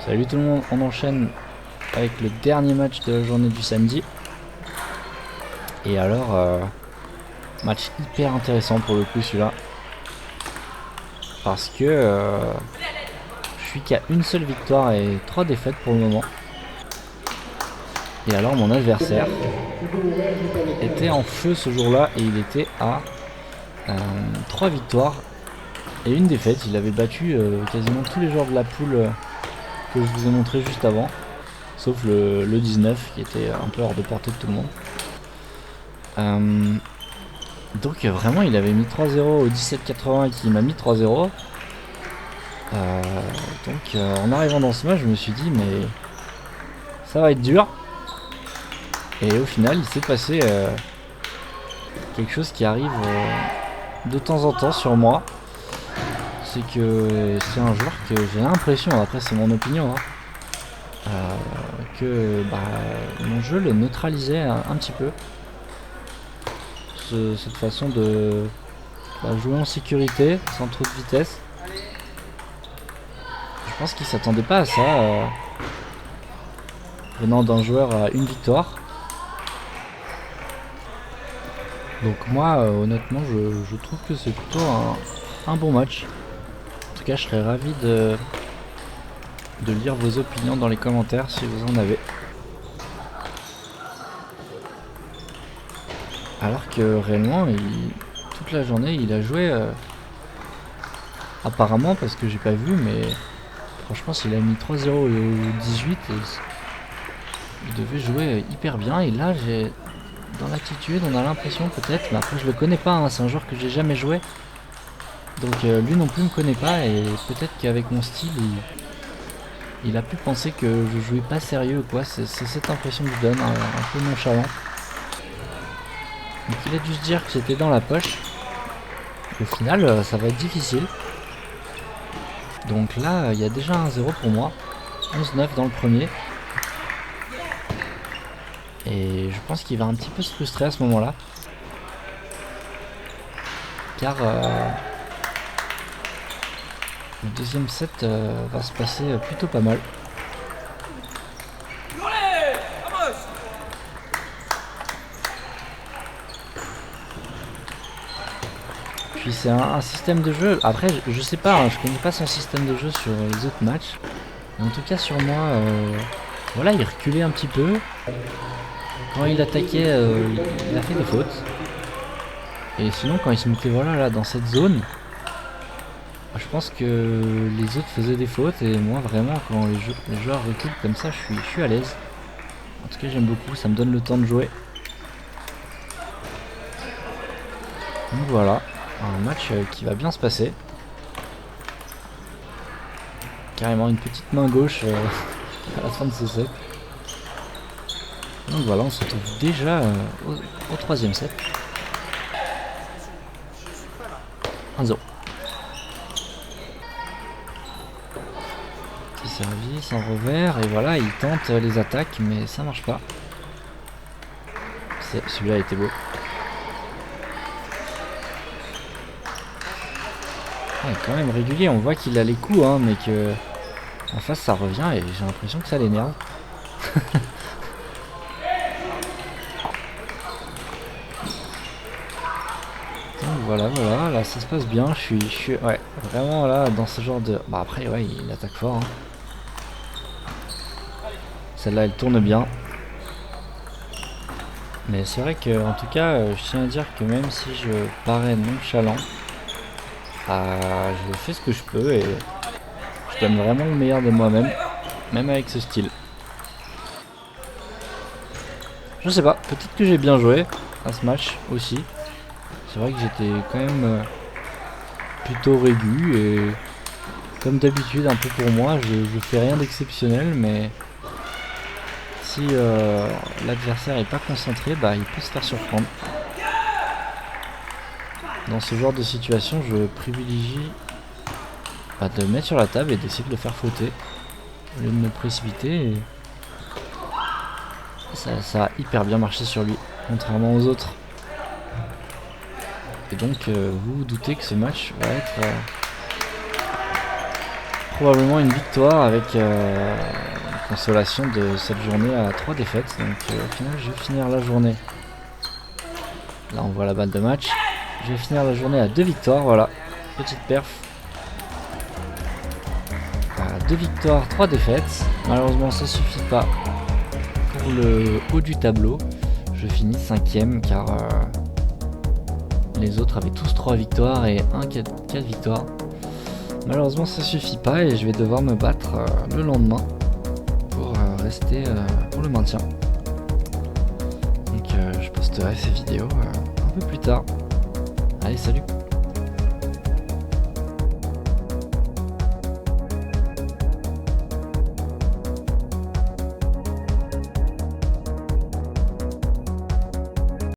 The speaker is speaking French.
Salut tout le monde, on enchaîne avec le dernier match de la journée du samedi. Et alors, match hyper intéressant pour le coup celui-là. Parce que je suis qu'à une seule victoire et 3 défaites pour le moment. Et alors mon adversaire était en feu ce jour-là et il était à 3 victoires et une défaite. Il avait battu quasiment tous les joueurs de la poule que je vous ai montré juste avant. Sauf le 19 qui était un peu hors de portée de tout le monde. Donc vraiment il avait mis 3-0 au 17-80 qui m'a mis 3-0. En arrivant dans ce match je me suis dit mais ça va être dur. Et au final il s'est passé quelque chose qui arrive de temps en temps sur moi. C'est que c'est un joueur que j'ai l'impression, après c'est mon opinion, que mon jeu le neutralisait un petit peu. Cette façon de jouer en sécurité, sans trop de vitesse. Je pense qu'il s'attendait pas à ça, venant d'un joueur à une victoire. Donc moi, honnêtement, je trouve que c'est plutôt un bon match. En tout cas, je serais ravi de lire vos opinions dans les commentaires si vous en avez. Alors que réellement, toute la journée, il a joué apparemment, parce que j'ai pas vu, mais franchement, s'il a mis 3-0 au 18, il devait jouer hyper bien. Et là, dans l'attitude, on a l'impression peut-être, mais après je le connais pas, hein, c'est un joueur que j'ai jamais joué. Donc lui non plus me connaît pas, et peut-être qu'avec mon style, il a pu penser que je jouais pas sérieux ou quoi. C'est cette impression que je donne, un peu nonchalant. Donc il a dû se dire que c'était dans la poche. Au final, ça va être difficile. Donc là, il y a déjà 1-0 pour moi. 11-9 dans le premier. Et je pense qu'il va un petit peu se frustrer à ce moment-là. Car le deuxième set va se passer plutôt pas mal. Puis c'est un système de jeu. Après, je sais pas, hein, je connais pas son système de jeu sur les autres matchs. Mais en tout cas, sur moi, voilà, il reculait un petit peu. Quand il attaquait, il a fait des fautes. Et sinon, quand il se mettait là dans cette zone, je pense que les autres faisaient des fautes. Et moi, vraiment, quand les joueurs reculent comme ça, je suis à l'aise. En tout cas, j'aime beaucoup, ça me donne le temps de jouer. Donc voilà, un match qui va bien se passer. Carrément une petite main gauche à la fin de ce set. Donc voilà, on se retrouve déjà au troisième set. 1-0. Petit service, en revers, et voilà, il tente les attaques, mais ça marche pas. Celui-là était beau. Ouais, quand même régulier, on voit qu'il a les coups, hein, mais que en face ça revient et j'ai l'impression que ça l'énerve. Voilà, là ça se passe bien, je suis ouais, vraiment là dans ce genre de... Bah après ouais, il attaque fort, hein. Celle-là elle tourne bien. Mais c'est vrai que en tout cas, je tiens à dire que même si je parais nonchalant, je fais ce que je peux et je donne vraiment le meilleur de moi-même, même avec ce style. Je sais pas, peut-être que j'ai bien joué à ce match aussi. C'est vrai que j'étais quand même plutôt régu et comme d'habitude un peu pour moi, je fais rien d'exceptionnel, mais si l'adversaire est pas concentré, il peut se faire surprendre. Dans ce genre de situation, je privilégie de le mettre sur la table et d'essayer de le faire fauter au lieu de me précipiter. Et ça a hyper bien marché sur lui, contrairement aux autres. Et donc vous vous doutez que ce match va être probablement une victoire avec une consolation de cette journée à 3 défaites. Donc au final je vais finir la journée. Là on voit la balle de match. Je vais finir la journée à 2 victoires, voilà. Petite perf. 2 victoires, 3 défaites. Malheureusement ça suffit pas pour le haut du tableau. Je finis 5ème car les autres avaient tous 3 victoires et 4 victoires. Malheureusement ça suffit pas et je vais devoir me battre le lendemain pour rester pour le maintien. Donc je posterai ces vidéos un peu plus tard. Allez, salut!